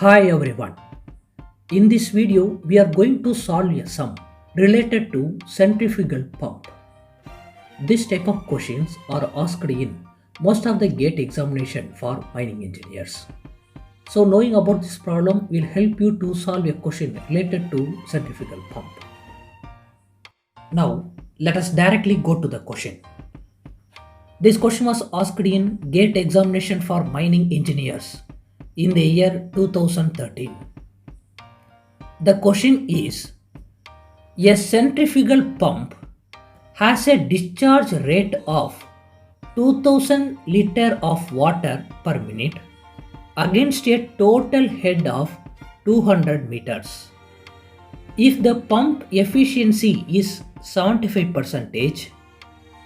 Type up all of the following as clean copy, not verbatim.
Hi everyone. In this video, we are going to solve a sum related to centrifugal pump. This type of questions are asked in most of the GATE examination for mining engineers. So knowing about this problem will help you to solve a question related to centrifugal pump. Now, let us directly go to the question. This question was asked in GATE examination for mining engineers in the year 2013. The question is, a centrifugal pump has a discharge rate of 2000 liter of water per minute against a total head of 200 meters. If the pump efficiency is 75%,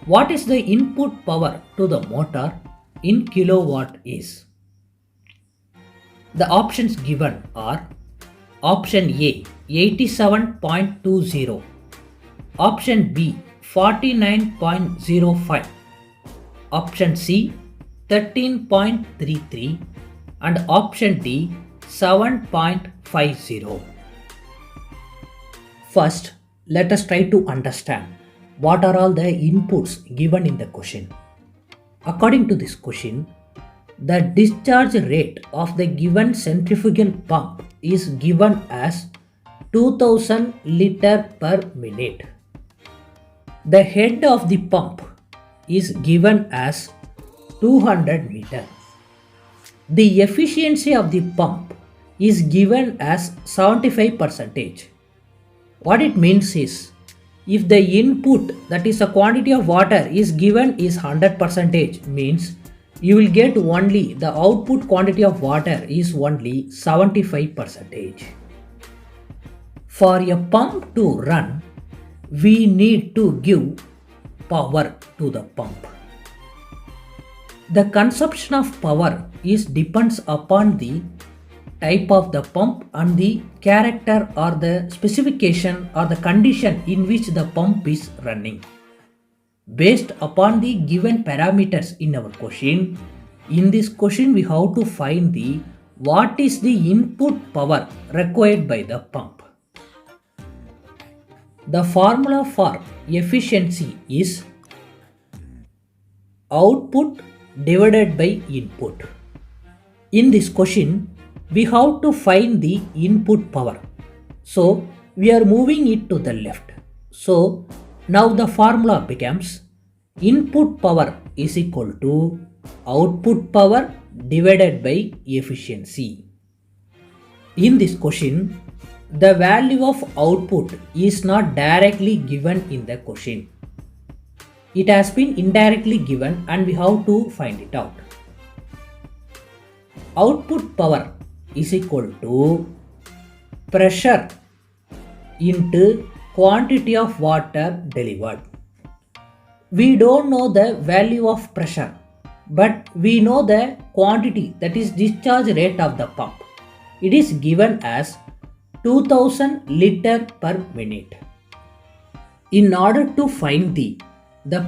what is the input power to the motor in kilowatt is? The options given are option A 87.20, option B 49.05, option C 13.33 and option D 7.50. First, let us try to understand what are all the inputs given in the question. According to this question, the discharge rate of the given centrifugal pump is given as 2000 liter per minute. The head of the pump is given as 200 meter. The efficiency of the pump is given as 75%. What it means is, if the input, that is a quantity of water, is given is 100%, means you will get only the output quantity of water is only 75%. For a pump to run, we need to give power to the pump. The consumption of power depends upon the type of the pump and the character or the specification or the condition in which the pump is running. Based upon the given parameters in our question, in this question we have to find what is the input power required by the pump. The formula for efficiency is output divided by input. In this question, we have to find the input power. So, we are moving it to the left. So, now the formula becomes input power is equal to output power divided by efficiency. In this question, the value of output is not directly given in the question. It has been indirectly given and we have to find it out. Output power is equal to pressure into quantity of water delivered. We don't know the value of pressure, but we know the quantity, that is discharge rate of the pump. It is given as 2000 liter per minute. In order to find the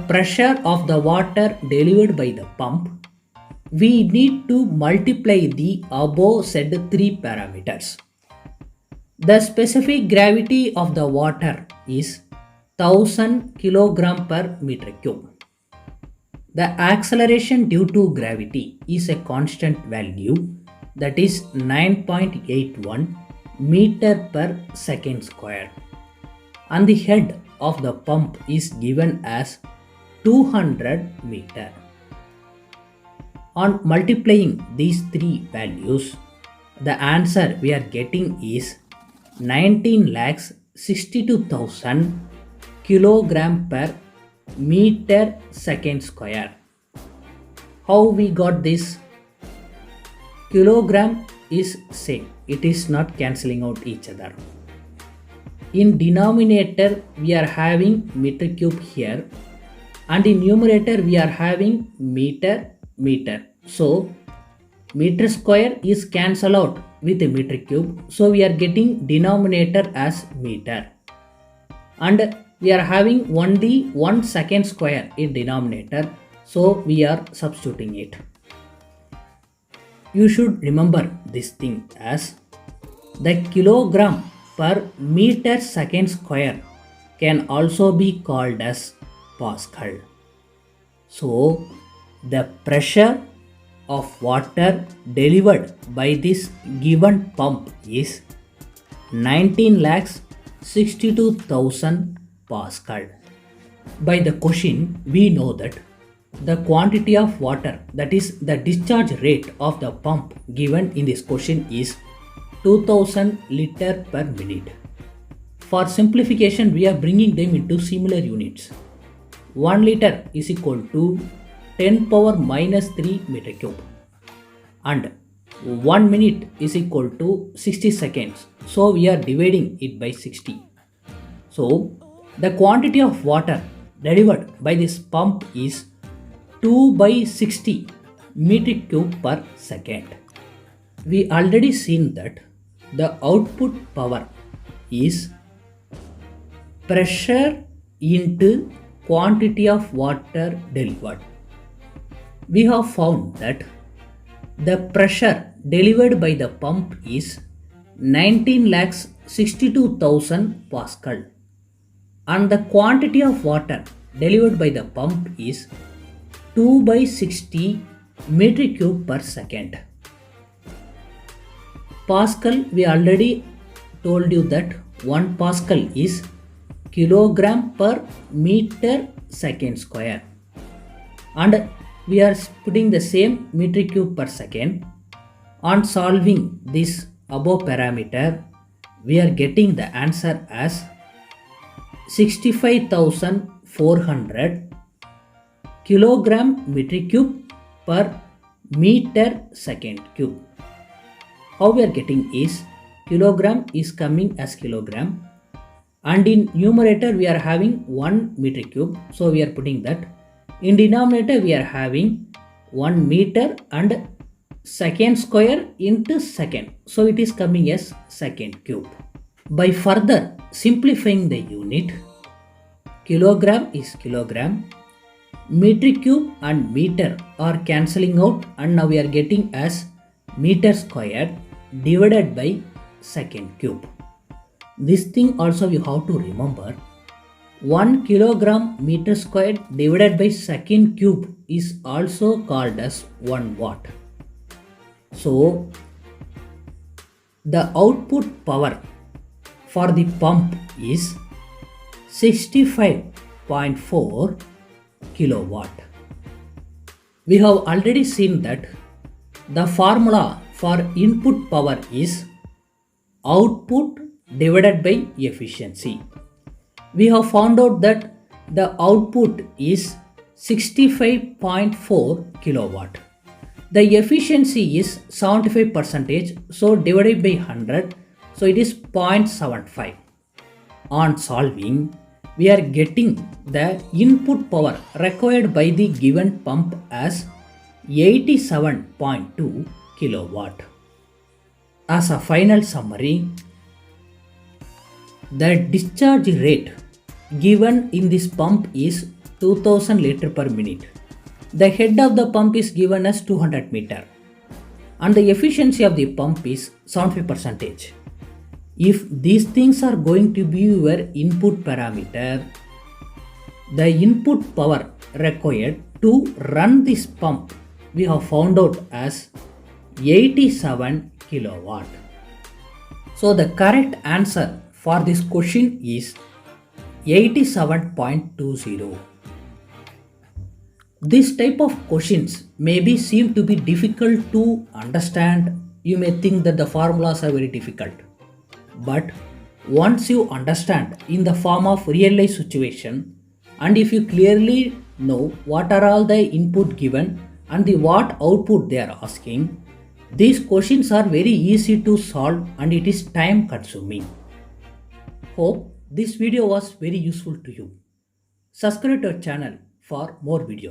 pressure of the water delivered by the pump, we need to multiply the above said three parameters. The specific gravity of the water is 1000 kg per meter cube. The acceleration due to gravity is a constant value, that is 9.81 meter per second square. And the head of the pump is given as 200 meter. On multiplying these three values, the answer we are getting is 19,62,000 kilogram per meter second square. How we got this? Kilogram is same, it is not cancelling out each other. In denominator we are having meter cube here, and in numerator we are having meter. So meter square is cancelled out with a meter cube, so we are getting denominator as meter, and we are having only 1 second square in denominator, so we are substituting it. You should remember this thing as the kilogram per meter second square can also be called as Pascal. So the pressure of water delivered by this given pump is 19 lakhs 62,000 Pascal. By the question, we know that the quantity of water, that is the discharge rate of the pump given in this question, is 2000 liter per minute. For simplification, we are bringing them into similar units. 1 liter is equal to 10 power minus 3 meter cube, and 1 minute is equal to 60 seconds. So we are dividing it by 60. So the quantity of water delivered by this pump is 2 by 60 meter cube per second. We already seen that the output power is pressure into quantity of water delivered. We have found that the pressure delivered by the pump is 19 lakhs 62,000 Pascal, and the quantity of water delivered by the pump is 2 by 60 meter cube per second. Pascal, we already told you that 1 Pascal is kilogram per meter second square, and we are putting the same meter cube per second. On solving this above parameter, we are getting the answer as 65,400 kilogram meter cube per meter second cube. How we are getting is kilogram is coming as kilogram, and in numerator we are having 1 meter cube, so we are putting that. In denominator we are having 1 meter and second square into second, so it is coming as second cube. By further simplifying the unit, kilogram is kilogram, meter cube and meter are cancelling out, and now we are getting as meter squared divided by second cube. This thing also you have to remember. 1 kilogram meter squared divided by second cube is also called as 1 watt. So the output power for the pump is 65.4 kilowatt. We have already seen that the formula for input power is output divided by efficiency. We have found out that the output is 65.4 kilowatt. The efficiency is 75%, so divided by 100, so it is 0.75. On solving, we are getting the input power required by the given pump as 87.2 kilowatt. As a final summary, the discharge rate given in this pump is 2000 liter per minute. The head of the pump is given as 200 meter, and the efficiency of the pump is 75%. If these things are going to be your input parameter, the input power required to run this pump we have found out as 87 kilowatt. So the correct answer for this question is 87.20. This type of questions maybe seem to be difficult to understand. You may think that the formulas are very difficult. But once you understand in the form of real life situation, and if you clearly know what are all the input given and the what output they are asking, these questions are very easy to solve and it is time consuming. Hope this video was very useful to you. Subscribe to our channel for more videos.